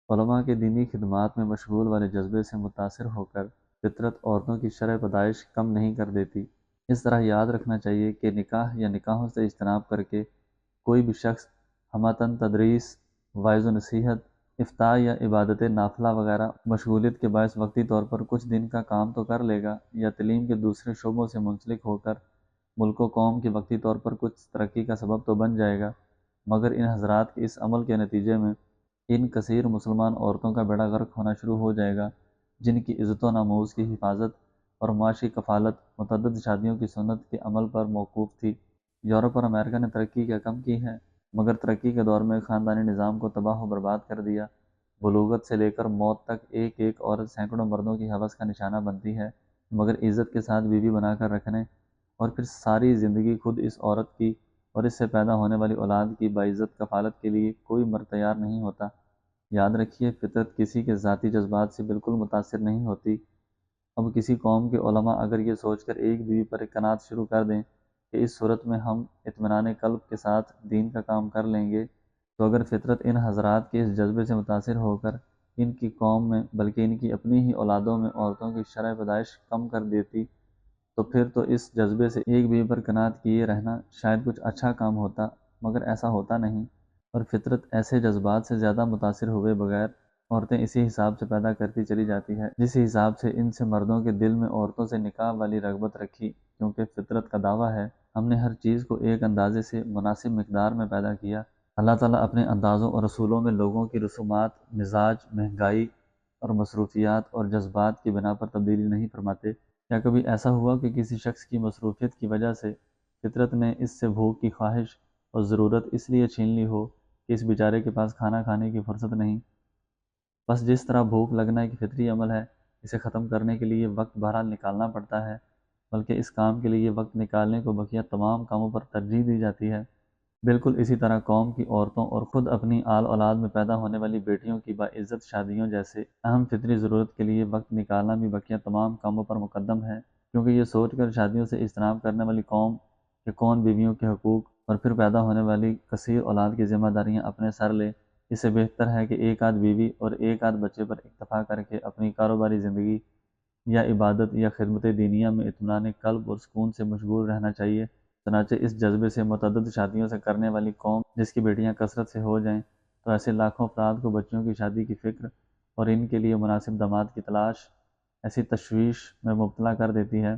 علماء کے دینی خدمات میں مشغول والے جذبے سے متاثر ہو کر فطرت عورتوں کی شرح پیدائش کم نہیں کر دیتی۔ اس طرح یاد رکھنا چاہیے کہ نکاح یا نکاحوں سے اجتناب کر کے کوئی بھی شخص ہمتاً تدریس، وعظ و نصیحت، افتاء یا عبادت نافلہ وغیرہ مشغولیت کے باعث وقتی طور پر کچھ دن کا کام تو کر لے گا، یا تعلیم کے دوسرے شعبوں سے منسلک ہو کر ملک و قوم کی وقتی طور پر کچھ ترقی کا سبب تو بن جائے گا، مگر ان حضرات کے اس عمل کے نتیجے میں ان کثیر مسلمان عورتوں کا بیڑا غرق ہونا شروع ہو جائے گا، جن کی عزت و ناموز کی حفاظت اور معاشی کفالت متعدد شادیوں کی سنت کے عمل پر موقوف تھی۔ یورپ اور امریکہ نے ترقی کیا کم کی ہے، مگر ترقی کے دور میں خاندانی نظام کو تباہ و برباد کر دیا۔ بلوغت سے لے کر موت تک ایک ایک عورت سینکڑوں مردوں کی ہوس کا نشانہ بنتی ہے، مگر عزت کے ساتھ بیوی بنا کر رکھنے اور پھر ساری زندگی خود اس عورت کی اور اس سے پیدا ہونے والی اولاد کی باعزت کفالت کے لیے کوئی مرد تیار نہیں ہوتا۔ یاد رکھیے، فطرت کسی کے ذاتی جذبات سے بالکل متاثر نہیں ہوتی۔ اب کسی قوم کے علماء اگر یہ سوچ کر ایک بیوی پر قناعت شروع کر دیں کہ اس صورت میں ہم اطمینان قلب کے ساتھ دین کا کام کر لیں گے، تو اگر فطرت ان حضرات کے اس جذبے سے متاثر ہو کر ان کی قوم میں بلکہ ان کی اپنی ہی اولادوں میں عورتوں کی شرح پیدائش کم کر دیتی، تو پھر تو اس جذبے سے ایک بیوی پر قناعت کیے رہنا شاید کچھ اچھا کام ہوتا، مگر ایسا ہوتا نہیں، اور فطرت ایسے جذبات سے زیادہ متاثر ہوئے بغیر عورتیں اسی حساب سے پیدا کرتی چلی جاتی ہے جس حساب سے ان سے مردوں کے دل میں عورتوں سے نکاح والی رغبت رکھی، کیونکہ فطرت کا دعویٰ ہے ہم نے ہر چیز کو ایک اندازے سے مناسب مقدار میں پیدا کیا۔ اللہ تعالیٰ اپنے اندازوں اور رسولوں میں لوگوں کی رسومات، مزاج، مہنگائی اور مصروفیات اور جذبات کی بنا پر تبدیلی نہیں فرماتے۔ کیا کبھی ایسا ہوا کہ کسی شخص کی مصروفیت کی وجہ سے فطرت نے اس سے بھوک کی خواہش اور ضرورت اس لیے چھین لی ہو کہ اس بیچارے کے پاس کھانا کھانے کی فرصت نہیں؟ بس جس طرح بھوک لگنا ایک فطری عمل ہے، اسے ختم کرنے کے لیے وقت بہرحال نکالنا پڑتا ہے، بلکہ اس کام کے لیے وقت نکالنے کو بقیہ تمام کاموں پر ترجیح دی جاتی ہے۔ بالکل اسی طرح قوم کی عورتوں اور خود اپنی آل اولاد میں پیدا ہونے والی بیٹیوں کی باعزت شادیوں جیسے اہم فطری ضرورت کے لیے وقت نکالنا بھی بقیہ تمام کاموں پر مقدم ہے، کیونکہ یہ سوچ کر شادیوں سے اجتناب کرنے والی قوم کہ کون بیویوں کے حقوق اور پھر پیدا ہونے والی کثیر اولاد کی ذمہ داریاں اپنے سر لے، اس سے بہتر ہے کہ ایک آدھ بیوی اور ایک آدھ بچے پر اکتفا کر کے اپنی کاروباری زندگی یا عبادت یا خدمت دینیہ میں اطمینان قلب اور سکون سے مشغول رہنا چاہیے۔ چنانچہ اس جذبے سے متعدد شادیوں سے کرنے والی قوم جس کی بیٹیاں کثرت سے ہو جائیں تو ایسے لاکھوں افراد کو بچیوں کی شادی کی فکر اور ان کے لیے مناسب داماد کی تلاش ایسی تشویش میں مبتلا کر دیتی ہے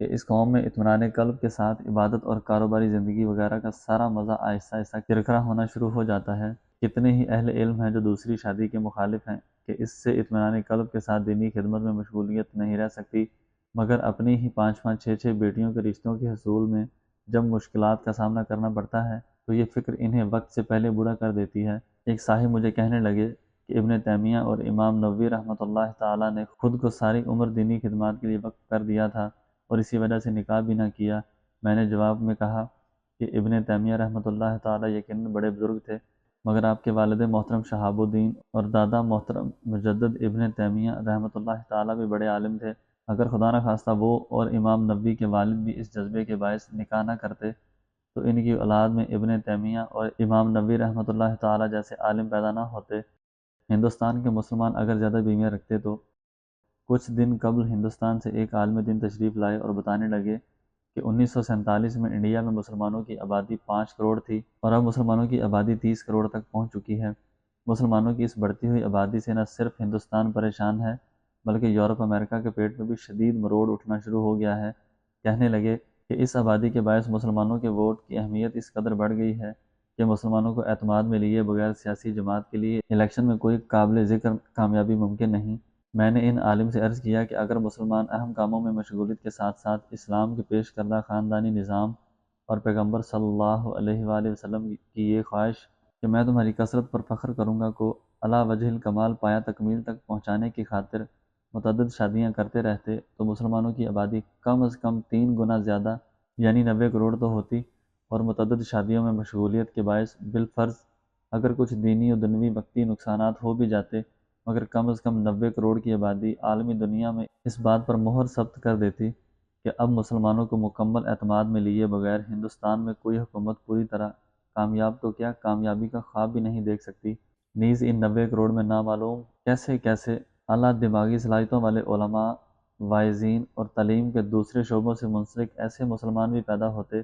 کہ اس قوم میں اطمینان قلب کے ساتھ عبادت اور کاروباری زندگی وغیرہ کا سارا مزہ آہستہ آہستہ کرکرا ہونا شروع ہو جاتا ہے۔ کتنے ہی اہل علم ہیں جو دوسری شادی کے مخالف ہیں کہ اس سے اطمینان قلب کے ساتھ دینی خدمت میں مشغولیت نہیں رہ سکتی، مگر اپنی ہی 5 6 بیٹیوں کے رشتوں کے حصول میں جب مشکلات کا سامنا کرنا پڑتا ہے تو یہ فکر انہیں وقت سے پہلے بوڑھا کر دیتی ہے۔ ایک صاحب مجھے کہنے لگے کہ ابن تیمیہ اور امام نووی رحمۃ اللہ تعالیٰ نے خود کو ساری عمر دینی خدمات کے لیے وقف کر دیا تھا اور اسی وجہ سے نکاح بھی نہ کیا۔ میں نے جواب میں کہا کہ ابن تیمیہ رحمۃ اللہ تعالیٰ یقیناً بڑے بزرگ تھے، مگر آپ کے والد محترم شہاب الدین اور دادا محترم مجدد ابن تیمیہ رحمۃ اللہ تعالیٰ بھی بڑے عالم تھے۔ اگر خدا نخواستہ وہ اور امام نووی کے والد بھی اس جذبے کے باعث نکاح نہ کرتے تو ان کی اولاد میں ابن تیمیہ اور امام نووی رحمۃ اللہ تعالیٰ جیسے عالم پیدا نہ ہوتے۔ ہندوستان کے مسلمان اگر زیادہ بیویاں رکھتے تو کچھ دن قبل ہندوستان سے ایک عالم دین تشریف لائے اور بتانے لگے کہ 1947 میں انڈیا میں مسلمانوں کی آبادی 5 کروڑ تھی اور اب مسلمانوں کی آبادی 30 کروڑ تک پہنچ چکی ہے۔ مسلمانوں کی اس بڑھتی ہوئی آبادی سے نہ صرف ہندوستان پریشان ہے بلکہ یورپ امریکہ کے پیٹ میں بھی شدید مروڑ اٹھنا شروع ہو گیا ہے۔ کہنے لگے کہ اس آبادی کے باعث مسلمانوں کے ووٹ کی اہمیت اس قدر بڑھ گئی ہے کہ مسلمانوں کو اعتماد میں لیے بغیر سیاسی جماعت کے لیے الیکشن میں کوئی قابل ذکر کامیابی ممکن نہیں۔ میں نے ان عالم سے عرض کیا کہ اگر مسلمان اہم کاموں میں مشغولیت کے ساتھ ساتھ اسلام کے پیش کردہ خاندانی نظام اور پیغمبر صلی اللہ علیہ وآلہ وسلم کی یہ خواہش کہ میں تمہاری کثرت پر فخر کروں گا کو علی وجہ الکمال پایا تکمیل تک پہنچانے کی خاطر متعدد شادیاں کرتے رہتے تو مسلمانوں کی آبادی کم از کم 3 گنا زیادہ یعنی 90 کروڑ تو ہوتی، اور متعدد شادیوں میں مشغولیت کے باعث بالفرض اگر کچھ دینی و دنیوی وقتی نقصانات ہو بھی جاتے مگر کم از کم 90 کروڑ کی آبادی عالمی دنیا میں اس بات پر مہر ثبت کر دیتی کہ اب مسلمانوں کو مکمل اعتماد میں لیے بغیر ہندوستان میں کوئی حکومت پوری طرح کامیاب تو کیا کامیابی کا خواب بھی نہیں دیکھ سکتی۔ نیز ان 90 کروڑ میں نامعلوم کیسے کیسے اعلیٰ دماغی صلاحیتوں والے علماء، واعظین اور تعلیم کے دوسرے شعبوں سے منسلک ایسے مسلمان بھی پیدا ہوتے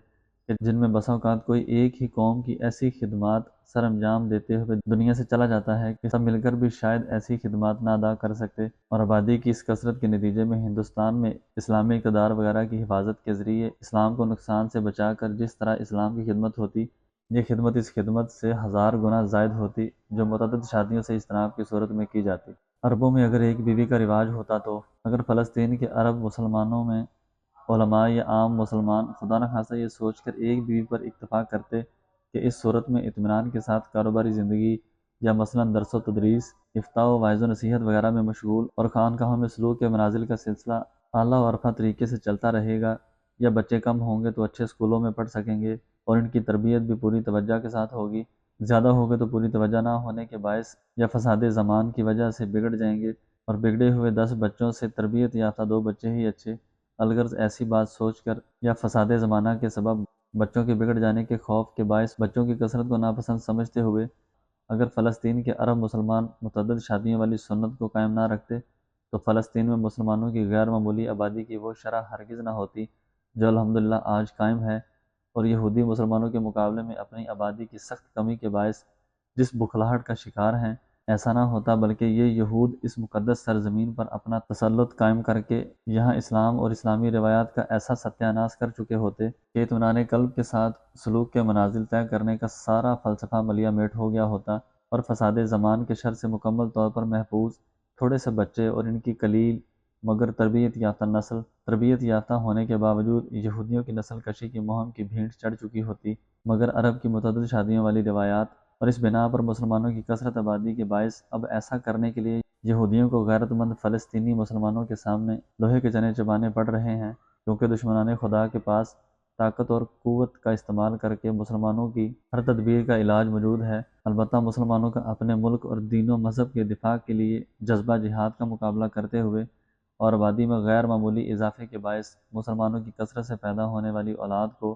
کہ جن میں بسا اوقات کوئی ایک ہی قوم کی ایسی خدمات سر انجام دیتے ہوئے دنیا سے چلا جاتا ہے کہ سب مل کر بھی شاید ایسی خدمات نہ ادا کر سکتے، اور آبادی کی اس کثرت کے نتیجے میں ہندوستان میں اسلامی اقتدار وغیرہ کی حفاظت کے ذریعے اسلام کو نقصان سے بچا کر جس طرح اسلام کی خدمت ہوتی، یہ خدمت اس خدمت سے 1000 گنا زائد ہوتی جو متعدد شادیوں سے اجتناب کی صورت میں کی جاتی۔ عربوں میں اگر ایک بیوی کا رواج ہوتا تو اگر فلسطین کے عرب مسلمانوں میں علماء یا عام مسلمان خدا نخواستہ یہ سوچ کر ایک بیوی پر اکتفا کرتے کہ اس صورت میں اطمینان کے ساتھ کاروباری زندگی یا مثلاً درس و تدریس، افتاء و واعظ و نصیحت وغیرہ میں مشغول اور خانقاہوں میں سلوک کے منازل کا سلسلہ اعلیٰ و عرفہ طریقے سے چلتا رہے گا، یا بچے کم ہوں گے تو اچھے اسکولوں میں پڑھ سکیں گے اور ان کی تربیت بھی پوری توجہ کے ساتھ ہوگی، زیادہ ہوگے تو پوری توجہ نہ ہونے کے باعث یا فساد زمان کی وجہ سے بگڑ جائیں گے، اور بگڑے ہوئے 10 بچوں سے تربیت یافتہ 2 بچے ہی اچھے۔ الغرض ایسی بات سوچ کر یا فساد زمانہ کے سبب بچوں کے بگڑ جانے کے خوف کے باعث بچوں کی کثرت کو ناپسند سمجھتے ہوئے اگر فلسطین کے عرب مسلمان متعدد شادیوں والی سنت کو قائم نہ رکھتے تو فلسطین میں مسلمانوں کی غیر معمولی آبادی کی وہ شرح ہرگز نہ ہوتی جو الحمدللہ آج قائم ہے، اور یہودی مسلمانوں کے مقابلے میں اپنی آبادی کی سخت کمی کے باعث جس بخلاہٹ کا شکار ہیں ایسا نہ ہوتا، بلکہ یہ یہود اس مقدس سرزمین پر اپنا تسلط قائم کر کے یہاں اسلام اور اسلامی روایات کا ایسا ستیہ ناش کر چکے ہوتے کہ اطمینان قلب کے ساتھ سلوک کے منازل طے کرنے کا سارا فلسفہ ملیا میٹ ہو گیا ہوتا، اور فساد زمان کے شر سے مکمل طور پر محفوظ تھوڑے سے بچے اور ان کی قلیل مگر تربیت یافتہ نسل تربیت یافتہ ہونے کے باوجود یہودیوں کی نسل کشی کی مہم کی بھینٹ چڑھ چکی ہوتی، مگر عرب کی متعدد شادیوں والی روایات اور اس بنا پر مسلمانوں کی کثرت آبادی کے باعث اب ایسا کرنے کے لیے یہودیوں کو غیرت مند فلسطینی مسلمانوں کے سامنے لوہے کے چنے چبانے پڑ رہے ہیں، کیونکہ دشمنان خدا کے پاس طاقت اور قوت کا استعمال کر کے مسلمانوں کی ہر تدبیر کا علاج موجود ہے، البتہ مسلمانوں کا اپنے ملک اور دین و مذہب کے دفاع کے لیے جذبہ جہاد کا مقابلہ کرتے ہوئے اور آبادی میں غیر معمولی اضافے کے باعث مسلمانوں کی کثرت سے پیدا ہونے والی اولاد کو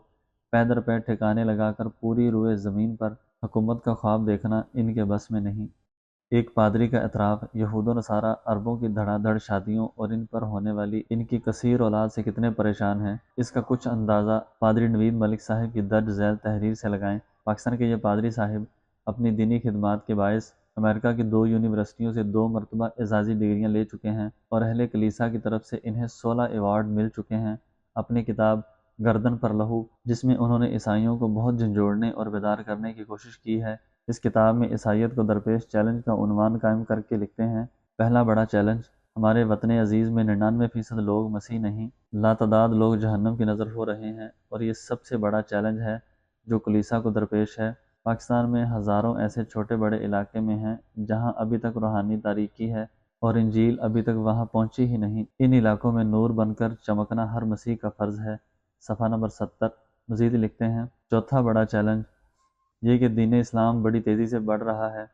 پے در پے ٹھکانے لگا کر پوری روئے زمین پر حکومت کا خواب دیکھنا ان کے بس میں نہیں۔ ایک پادری کا اعتراف یہود و نصارہ عربوں کی دھڑا دھڑ شادیوں اور ان پر ہونے والی ان کی کثیر اولاد سے کتنے پریشان ہیں، اس کا کچھ اندازہ پادری نوید ملک صاحب کی درج ذیل تحریر سے لگائیں۔ پاکستان کے یہ پادری صاحب اپنی دینی خدمات کے باعث امریکہ کی 2 یونیورسٹیوں سے 2 مرتبہ اعزازی ڈگریاں لے چکے ہیں اور اہل کلیسا کی طرف سے انہیں 16 ایوارڈ مل چکے ہیں۔ اپنی کتاب گردن پر لہو، جس میں انہوں نے عیسائیوں کو بہت جھنجھوڑنے اور بیدار کرنے کی کوشش کی ہے، اس کتاب میں عیسائیت کو درپیش چیلنج کا عنوان قائم کر کے لکھتے ہیں: پہلا بڑا چیلنج، ہمارے وطن عزیز میں 99% لوگ مسیح نہیں، لاتعداد لوگ جہنم کی نظر ہو رہے ہیں، اور یہ سب سے بڑا چیلنج ہے جو کلیسا کو درپیش ہے۔ پاکستان میں ہزاروں ایسے چھوٹے بڑے علاقے میں ہیں جہاں ابھی تک روحانی تاریکی ہے اور انجیل ابھی تک وہاں پہنچی ہی نہیں، ان علاقوں میں نور بن کر چمکنا ہر مسیح کا فرض ہے۔ صفحہ نمبر 70۔ مزید لکھتے ہیں: چوتھا بڑا چیلنج یہ کہ دین اسلام بڑی تیزی سے بڑھ رہا ہے،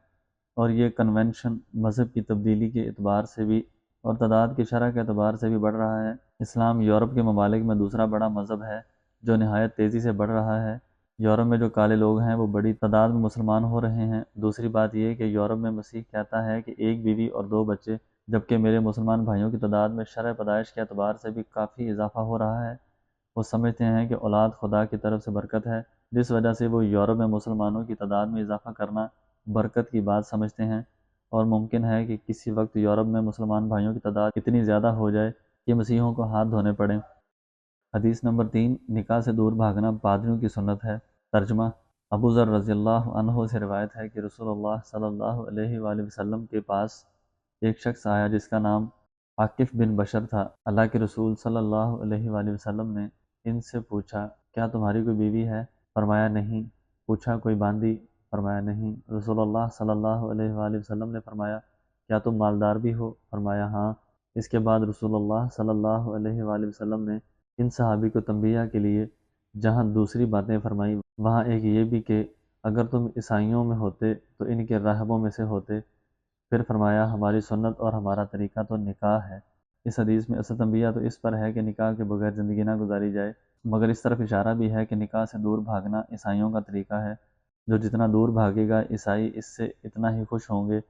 اور یہ کنونشن مذہب کی تبدیلی کے اعتبار سے بھی اور تعداد کی شرح کے اعتبار سے بھی بڑھ رہا ہے۔ اسلام یورپ کے ممالک میں دوسرا بڑا مذہب ہے جو نہایت تیزی سے بڑھ رہا ہے۔ یورپ میں جو کالے لوگ ہیں وہ بڑی تعداد میں مسلمان ہو رہے ہیں۔ دوسری بات یہ کہ یورپ میں مسیح کہتا ہے کہ 1 بیوی اور 2 بچے، جبکہ میرے مسلمان بھائیوں کی تعداد میں شرح پیدائش کے اعتبار سے بھی کافی اضافہ ہو رہا ہے۔ وہ سمجھتے ہیں کہ اولاد خدا کی طرف سے برکت ہے، جس وجہ سے وہ یورپ میں مسلمانوں کی تعداد میں اضافہ کرنا برکت کی بات سمجھتے ہیں، اور ممکن ہے کہ کسی وقت یورپ میں مسلمان بھائیوں کی تعداد اتنی زیادہ ہو جائے کہ مسیحیوں کو ہاتھ دھونے پڑیں۔ حدیث نمبر 3، نکاح سے دور بھاگنا پادریوں کی سنت ہے۔ ترجمہ: ابو ذر رضی اللہ عنہ سے روایت ہے کہ رسول اللہ صلی اللہ علیہ وآلہ وسلم کے پاس ایک شخص آیا جس کا نام عاقف بن بشر تھا۔ اللہ کے رسول صلی اللہ علیہ وآلہ وسلم نے ان سے پوچھا: کیا تمہاری کوئی بیوی ہے؟ فرمایا نہیں۔ پوچھا: کوئی باندی؟ فرمایا نہیں۔ رسول اللہ صلی اللہ علیہ وآلہ وسلم نے فرمایا: کیا تم مالدار بھی ہو؟ فرمایا ہاں۔ اس کے بعد رسول اللہ صلی اللہ علیہ وآلہ وسلم نے ان صحابی کو تنبیہ کے لیے جہاں دوسری باتیں فرمائیں وہاں ایک یہ بھی کہ اگر تم عیسائیوں میں ہوتے تو ان کے راہبوں میں سے ہوتے۔ پھر فرمایا: ہماری سنت اور ہمارا طریقہ تو نکاح ہے۔ اس حدیث میں اصل تنبیہ تو اس پر ہے کہ نکاح کے بغیر زندگی نہ گزاری جائے، مگر اس طرف اشارہ بھی ہے کہ نکاح سے دور بھاگنا عیسائیوں کا طریقہ ہے۔ جو جتنا دور بھاگے گا عیسائی اس سے اتنا ہی خوش ہوں گے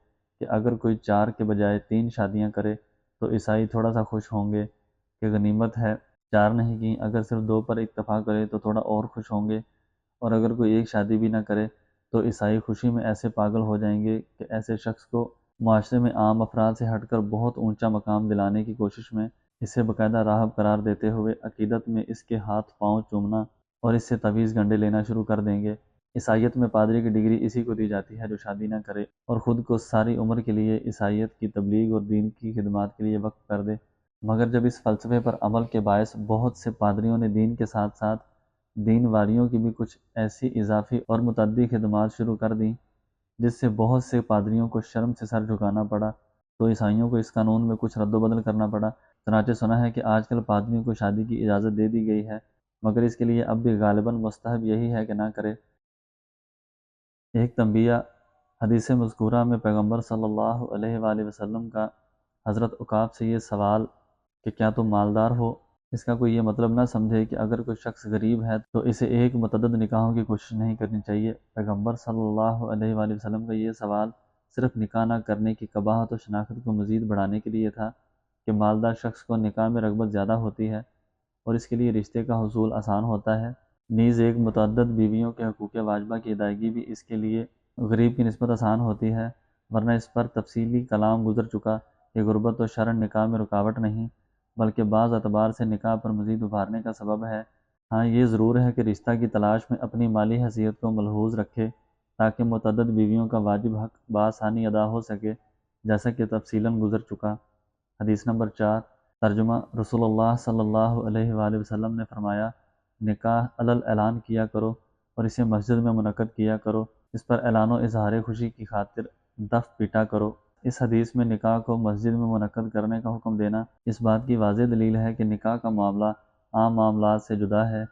کہ اگر کوئی 4 کے بجائے 3 شادیاں کرے تو عیسائی تھوڑا سا خوش ہوں گے کہ غنیمت ہے 4 نہیں کی، اگر صرف 2 پر اکتفا کرے تو تھوڑا اور خوش ہوں گے، اور اگر کوئی ایک شادی بھی نہ کرے تو عیسائی خوشی میں ایسے پاگل ہو جائیں گے کہ ایسے شخص کو معاشرے میں عام افراد سے ہٹ کر بہت اونچا مقام دلانے کی کوشش میں اسے باقاعدہ راہب قرار دیتے ہوئے عقیدت میں اس کے ہاتھ پاؤں چومنا اور اس سے تعویذ گنڈے لینا شروع کر دیں گے۔ عیسائیت میں پادری کی ڈگری اسی کو دی جاتی ہے جو شادی نہ کرے اور خود کو ساری عمر کے لیے عیسائیت کی تبلیغ اور دین کی خدمات کے لیے وقف کر دے۔ مگر جب اس فلسفے پر عمل کے باعث بہت سے پادریوں نے دین کے ساتھ ساتھ دین واریوں کی بھی کچھ ایسی اضافی اور متعدی خدمات شروع کر دیں جس سے بہت سے پادریوں کو شرم سے سر جھکانا پڑا، تو عیسائیوں کو اس قانون میں کچھ رد و بدل کرنا پڑا۔ چنانچہ سنا ہے کہ آج کل پادریوں کو شادی کی اجازت دے دی گئی ہے، مگر اس کے لیے اب بھی غالباً مستحب یہی ہے کہ نہ کرے۔ ایک تنبیہ، حدیث مذکورہ میں پیغمبر صلی اللہ علیہ وآلہ وسلم کا حضرت عقاب سے یہ سوال کہ کیا تم مالدار ہو، اس کا کوئی یہ مطلب نہ سمجھے کہ اگر کوئی شخص غریب ہے تو اسے ایک متعدد نکاحوں کی کوشش نہیں کرنی چاہیے۔ پیغمبر صلی اللہ علیہ وآلہ وسلم کا یہ سوال صرف نکاح نہ کرنے کی قباحت و شناخت کو مزید بڑھانے کے لیے تھا کہ مالدار شخص کو نکاح میں رغبت زیادہ ہوتی ہے اور اس کے لیے رشتے کا حصول آسان ہوتا ہے۔ نیز ایک متعدد بیویوں کے حقوق واجبہ کی ادائیگی بھی اس کے لیے غریب کی نسبت آسان ہوتی ہے، ورنہ اس پر تفصیلی کلام گزر چکا کہ غربت و شرن نکاح میں رکاوٹ نہیں بلکہ بعض اعتبار سے نکاح پر مزید ابھارنے کا سبب ہے۔ ہاں یہ ضرور ہے کہ رشتہ کی تلاش میں اپنی مالی حیثیت کو ملحوظ رکھے تاکہ متعدد بیویوں کا واجب حق بآسانی ادا ہو سکے، جیسا کہ تفصیلاً گزر چکا۔ حدیث نمبر 4۔ ترجمہ، رسول اللہ صلی اللہ علیہ وآلہ وسلم نے فرمایا، نکاح علل اعلان کیا کرو اور اسے مسجد میں منعقد کیا کرو، اس پر اعلان و اظہار خوشی کی خاطر دف پیٹا کرو۔ اس حدیث میں نکاح کو مسجد میں منعقد کرنے کا حکم دینا اس بات کی واضح دلیل ہے کہ نکاح کا معاملہ عام معاملات سے جدا ہے۔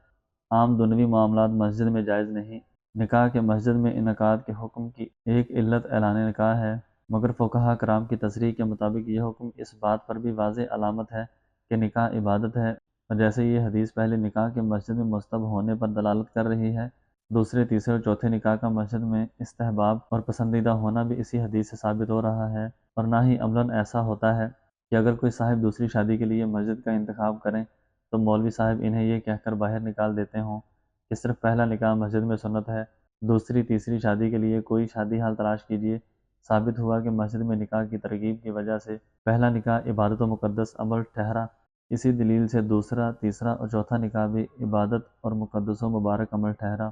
عام دنیوی معاملات مسجد میں جائز نہیں۔ نکاح کے مسجد میں انعقاد کے حکم کی ایک علت اعلان نکاح ہے، مگر فقہاء کرام کی تصریح کے مطابق یہ حکم اس بات پر بھی واضح علامت ہے کہ نکاح عبادت ہے، اور جیسے یہ حدیث پہلے نکاح کے مسجد میں مستحب ہونے پر دلالت کر رہی ہے، دوسرے، تیسرے اور چوتھے نکاح کا مسجد میں استحباب اور پسندیدہ ہونا بھی اسی حدیث سے ثابت ہو رہا ہے، اور نہ ہی عملاً ایسا ہوتا ہے کہ اگر کوئی صاحب دوسری شادی کے لیے مسجد کا انتخاب کریں تو مولوی صاحب انہیں یہ کہہ کر باہر نکال دیتے ہوں کہ صرف پہلا نکاح مسجد میں سنت ہے، دوسری تیسری شادی کے لیے کوئی شادی حال تلاش کیجیے۔ ثابت ہوا کہ مسجد میں نکاح کی ترغیب کی وجہ سے پہلا نکاح عبادت و مقدس عمل ٹھہرا، اسی دلیل سے دوسرا، تیسرا اور چوتھا نکاح بھی عبادت اور مقدس و مبارک عمل ٹھہرا۔